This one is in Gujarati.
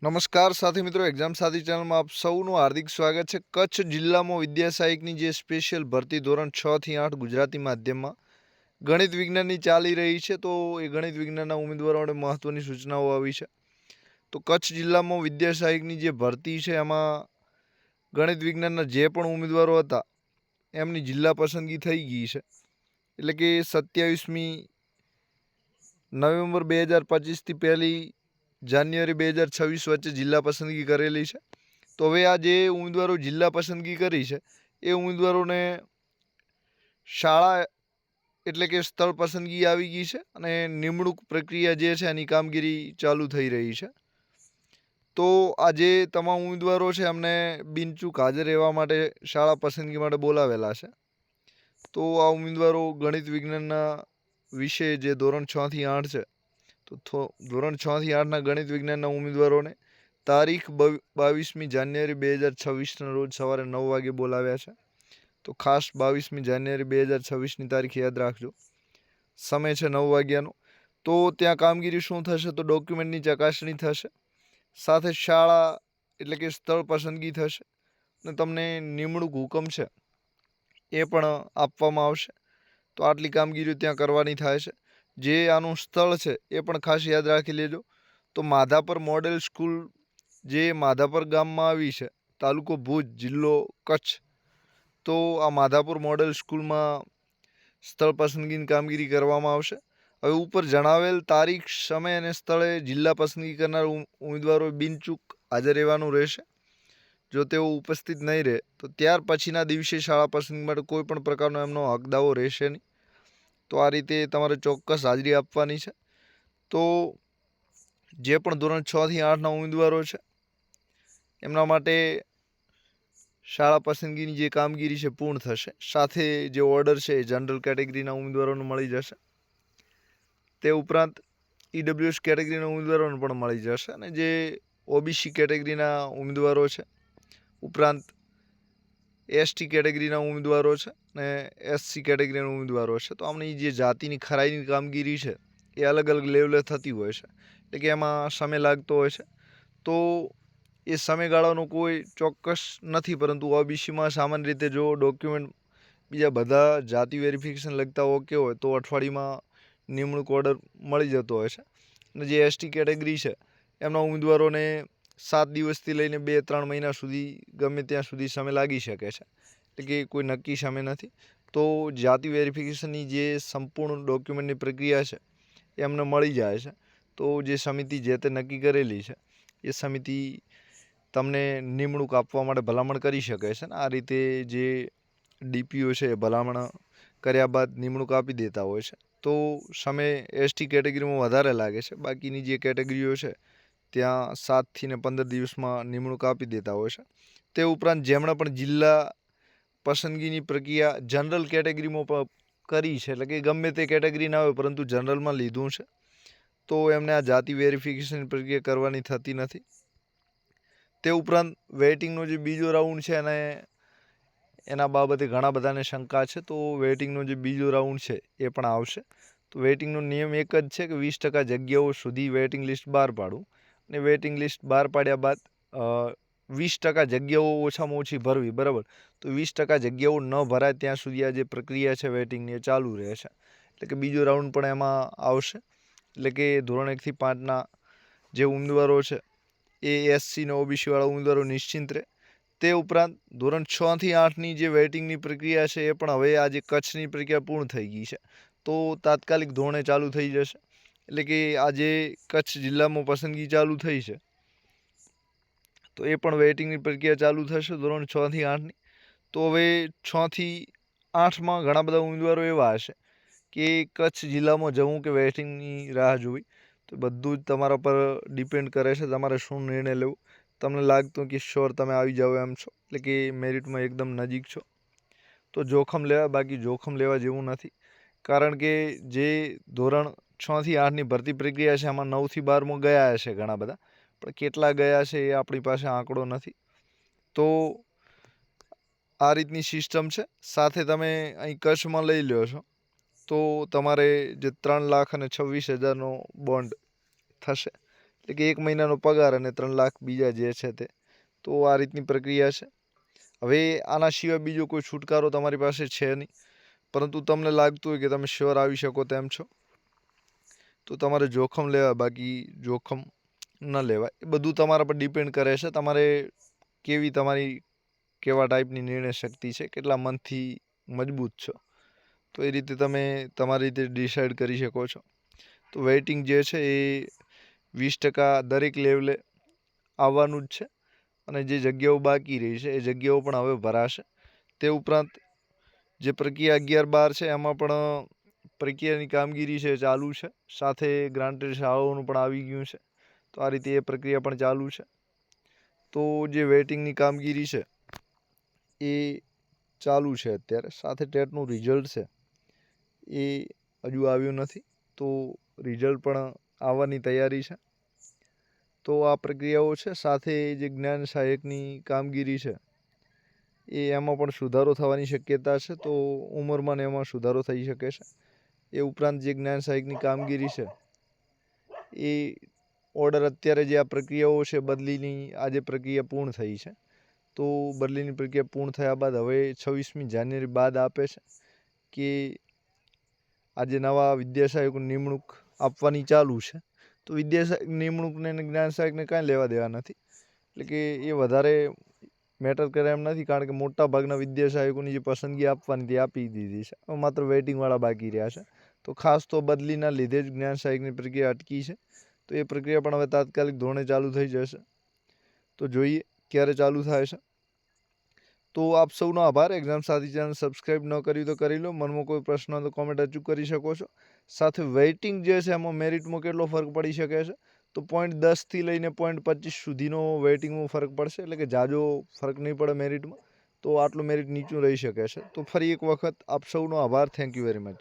નમસ્કાર સાથી મિત્રો, એક્ઝામ સાથી ચેનલમાં આપ સૌનું હાર્દિક સ્વાગત છે। કચ્છ જિલ્લામાં વિદ્યા સહાયકની જે સ્પેશિયલ ભરતી ધોરણ 6 થી 8 ગુજરાતી માધ્યમમાં ગણિત વિજ્ઞાનની ચાલી રહી છે, તો એ ગણિત વિજ્ઞાનના ઉમેદવારોને મહત્વની સૂચનાઓ આવી છે। તો કચ્છ જિલ્લામાં વિદ્યા સહાયકની જે ભરતી છે એમાં ગણિત વિજ્ઞાનના જે પણ ઉમેદવારો હતા એમની જિલ્લા પસંદગી થઈ ગઈ છે, એટલે કે 27મી નવેમ્બર 2025 થી 1લી જાન્યુઆરી 2026 વચ્ચે જિલ્લા પસંદગી કરેલી છે। તો હવે આ જે ઉમેદવારો જિલ્લા પસંદગી કરી છે એ ઉમેદવારોને શાળા એટલે કે સ્થળ પસંદગી આવી ગઈ છે અને નિમણૂક પ્રક્રિયા જે છે એની કામગીરી ચાલુ થઈ રહી છે। તો આ જે તમામ ઉમેદવારો છે એમને બિનચૂક હાજર રહેવા માટે શાળા પસંદગી માટે બોલાવેલા છે। તો આ ઉમેદવારો ગણિત વિજ્ઞાનના વિષય જે ધોરણ 6 થી 8 છે, તો ધોરણ 6 થી 8ના ગણિત વિજ્ઞાનના ઉમેદવારોને તારીખ 22મી જાન્યુઆરી 2026ના રોજ સવારે 9 વાગે બોલાવ્યા છે। તો ખાસ 22મી જાન્યુઆરી 2026ની તારીખ યાદ રાખજો, સમય છે 9 વાગ્યાનો। તો ત્યાં કામગીરી શું થશે, તો ડોક્યુમેન્ટની ચકાસણી થશે, સાથે શાળા એટલે કે સ્થળ પસંદગી થશે અને તમને નિમણૂક હુકમ છે એ પણ આપવામાં આવશે। તો આટલી કામગીરી ત્યાં કરવાની થાય છે। જે આનું સ્થળ છે એ પણ ખાસ યાદ રાખી લેજો। તો માધાપર મોડેલ સ્કૂલ જે માધાપર ગામમાં આવી છે, તાલુકો ભુજ, જિલ્લો કચ્છ। તો આ માધાપુર મોડેલ સ્કૂલમાં સ્થળ પસંદગીની કામગીરી કરવામાં આવશે। હવે ઉપર જણાવેલ તારીખ, સમય અને સ્થળે જિલ્લા પસંદગી કરનાર ઉમેદવારો બિનચૂક હાજર રહેવાનું રહેશે। જો તેઓ ઉપસ્થિત નહીં રહે તો ત્યાર પછીના દિવસે શાળા પસંદગી માટે કોઈ પણ પ્રકારનો એમનો હક દાવો રહેશે નહીં। તો આ રીતે તમારે ચોક્કસ હાજરી આપવાની છે। તો જે પણ ધોરણ 6 થી 8ના ઉમેદવારો છે એમના માટે શાળા પસંદગીની જે કામગીરી છે પૂર્ણ થશે, સાથે જે ઓર્ડર છે એ જનરલ કેટેગરીના ઉમેદવારોને મળી જશે। તે ઉપરાંત ઈડબ્લ્યુએસ કેટેગરીના ઉમેદવારોને પણ મળી જશે અને જે ઓબીસી કેટેગરીના ઉમેદવારો છે, ઉપરાંત એસટી કેટેગરીના ઉમેદવારો છે અને એસસી કેટેગરીના ઉમેદવારો છે, તો આમની જે જાતિની ખરાઈની કામગીરી છે એ અલગ અલગ લેવલે થતી હોય છે, એટલે કે એમાં સમય લાગતો હોય છે। તો એ સમયગાળાનો કોઈ ચોક્કસ નથી, પરંતુ ઓબીસીમાં સામાન્ય રીતે જો ડોક્યુમેન્ટ બીજા બધા જાતિ વેરિફિકેશન લગતા ઓકે હોય તો અઠવાડિયામાં નિમણૂક ઓર્ડર મળી જતો હોય છે। અને જે એસટી કેટેગરી છે એમના ઉમેદવારોને 7 દિવસથી લઈને 2-3 મહિના સુધી ગમે ત્યાં સુધી સમય લાગી શકે છે, એટલે કે કોઈ નક્કી સમય નથી। તો જાતિ વેરિફિકેશનની જે સંપૂર્ણ ડોક્યુમેન્ટની પ્રક્રિયા છે એ એમને મળી જાય છે। તો જે સમિતિ જે તે નક્કી કરેલી છે એ સમિતિ તમને નિમણૂક આપવા માટે ભલામણ કરી શકે છે ને આ રીતે જે ડીપીઓ છે એ ભલામણ કર્યા બાદ નિમણૂક આપી દેતા હોય છે। તો સમય એસટી કેટેગરીમાં વધારે લાગે છે, બાકીની જે કેટેગરીઓ છે ત્યાં 7 થી 15 દિવસમાં નિમણૂક આપી દેતા હોય છે। તે ઉપરાંત જેમણે પણ જિલ્લા પસંદગીની પ્રક્રિયા જનરલ કેટેગરીમાં કરી છે, એટલે કે ગમે તે કેટેગરી ના હોય પરંતુ જનરલમાં લીધું છે, તો એમને આ જાતિ વેરિફિકેશન પ્રક્રિયા કરવાની થતી નથી। તે ઉપરાંત વેઇટિંગનો જે બીજો રાઉન્ડ છે અને એના બાબતે ઘણા બધાને શંકા છે, તો વેઇટિંગનો જે બીજો રાઉન્ડ છે એ પણ આવશે। તો વેઇટિંગનો નિયમ એક જ છે કે 20% જગ્યાઓ સુધી વેઇટિંગ લિસ્ટ બહાર પાડવું, અને વેઇટિંગ લિસ્ટ બહાર પાડ્યા બાદ 20% જગ્યાઓ ઓછામાં ઓછી ભરવી, બરાબર। તો 20% જગ્યાઓ ન ભરાય ત્યાં સુધી આ જે પ્રક્રિયા છે વેઇટિંગની એ ચાલુ રહે છે, એટલે કે બીજો રાઉન્ડ પણ એમાં આવશે। એટલે કે ધોરણ 1 થી 5ના જે ઉમેદવારો છે એ એસસી અને ઓબીસીવાળા ઉમેદવારો નિશ્ચિંત રહે। તે ઉપરાંત ધોરણ 6 થી 8ની જે વેઇટિંગની પ્રક્રિયા છે એ પણ હવે આજે કચ્છની પ્રક્રિયા પૂર્ણ થઈ ગઈ છે, તો તાત્કાલિક ધોરણે ચાલુ થઈ જશે। એટલે કે આજે કચ્છ જિલ્લામાં પસંદગી ચાલુ થઈ છે, તો એ પણ વેઇટિંગની પ્રક્રિયા ચાલુ થશે ધોરણ 6 થી 8ની। તો હવે 6 થી 8માં ઘણા બધા ઉમેદવારો એવા હશે કે કચ્છ જિલ્લામાં જવું કે વેઇટિંગની રાહ જોવી, તો બધું જ તમારા પર ડિપેન્ડ કરે છે તમારે શું નિર્ણય લેવો। તમને લાગતું કે શ્યોર તમે આવી જાઓ એમ છો, એટલે કે મેરિટમાં એકદમ નજીક છો, તો જોખમ લેવા, બાકી જોખમ લેવા જેવું નથી। કારણ કે જે ધોરણ 6 થી 8ની ભરતી પ્રક્રિયા છે એમાં 9 થી 12માં ગયા હશે ઘણા બધા, પણ કેટલા ગયા છે એ આપણી પાસે આંકડો નથી। તો આ રીતની સિસ્ટમ છે। સાથે તમે અહીં કચ્છમાં લઈ લ્યો છો તો તમારે જે 3,26,000નો બોન્ડ થશે, એટલે એટલે કે 1 મહિનાનો પગાર અને 3 લાખ બીજા જે છે તે. તો આ રીતની પ્રક્રિયા છે. હવે આના સિવાય બીજો કોઈ છુટકારો તમારી પાસે છે નહીં, પરંતુ તમને લાગતું હોય કે તમે શ્યોર આવી શકો તેમ છો, તો તમારે જોખમ લેવા, બાકી જોખમ ન લેવાય. એ બધું તમારા પર ડિપેન્ડ કરે છે. તમારે કેવા ટાઈપની નિર્ણય શક્તિ છે, કેટલા મનથી મજબૂત છો, તો એ રીતે તમે તમારી રીતે ડિસાઈડ કરી શકો છો. તો વેઇટિંગ જે છે એ 20% દરેક લેવલે આવવાનું જ છે, અને જે જગ્યાઓ બાકી રહી છે એ જગ્યાઓ પણ હવે ભરાશે. તે ઉપરાંત જે પ્રક્રિયા 11-12 છે એમાં પણ પ્રક્રિયાની કામગીરી છે ચાલુ છે, સાથે ગ્રાન્ટેડ શાળાઓનું પણ આવી ગયું છે. તો આ રીતે એ પ્રક્રિયા પણ ચાલુ છે. તો જે વેઇટિંગની કામગીરી છે એ ચાલુ છે અત્યારે. સાથે ટેટનું રિઝલ્ટ છે એ હજુ આવ્યું નથી, તો રિઝલ્ટ પણ આવવાની તૈયારી છે. તો આ પ્રક્રિયાઓ છે. સાથે જે જ્ઞાન સહાયકની કામગીરી છે એમાં પણ સુધારો થવાની શક્યતા છે. તો ઉંમરમાં ને એમાં સુધારો થઈ શકે છે. એ ઉપરાંત જે જ્ઞાન સહાયકની કામગીરી છે એ ઓર્ડર અત્યારે જે આ પ્રક્રિયાઓ છે બદલીની, આ જે પ્રક્રિયા પૂર્ણ થઈ છે, તો બદલીની પ્રક્રિયા પૂર્ણ થયા બાદ હવે 26મી જાન્યુઆરી બાદ આપે છે કે આજે નવા વિદ્યા સહાયકોની નિમણૂક આપવાની ચાલુ છે. તો વિદ્યા સહાયક નિમણૂકને અને જ્ઞાન સહાયકને કાંઈ લેવા દેવા નથી. એટલે કે એ વધારે મેટર કરે એમ નથી, કારણ કે મોટા ભાગના વિદ્યા સહાયકોની જે પસંદગી આપવાની તે આપી દીધી છે. હવે માત્ર વેઇટિંગવાળા બાકી રહ્યા છે. તો ખાસ તો બદલીના લીધે જ જ્ઞાન સહાયકની પ્રક્રિયા અટકી છે. તો એ પ્રક્રિયા પણ હવે તાત્કાલિક ધોરણે ચાલુ થઈ જશે. તો જોઈએ ક્યારે ચાલુ થાય છે. તો આપ સૌનો આભાર. એક્ઝામ સાથી ચેનલ સબસ્ક્રાઈબ ન કરી તો કરી લો. મનમાં કોઈ પ્રશ્ન હોય તો કોમેન્ટ અચૂક કરી શકો છો. સાથે વેઇટિંગ જે છે એમાં મેરિટમાં કેટલો ફરક પડી શકે છે, તો 0.10થી લઈને 0.25 સુધીનો વેઇટિંગમાં ફરક પડશે. એટલે કે ઝાઝો ફરક નહીં પડે મેરિટમાં. તો આટલું મેરિટ નીચું રહી શકે છે. તો ફરી એક વખત આપ સૌનો આભાર. Thank you very much.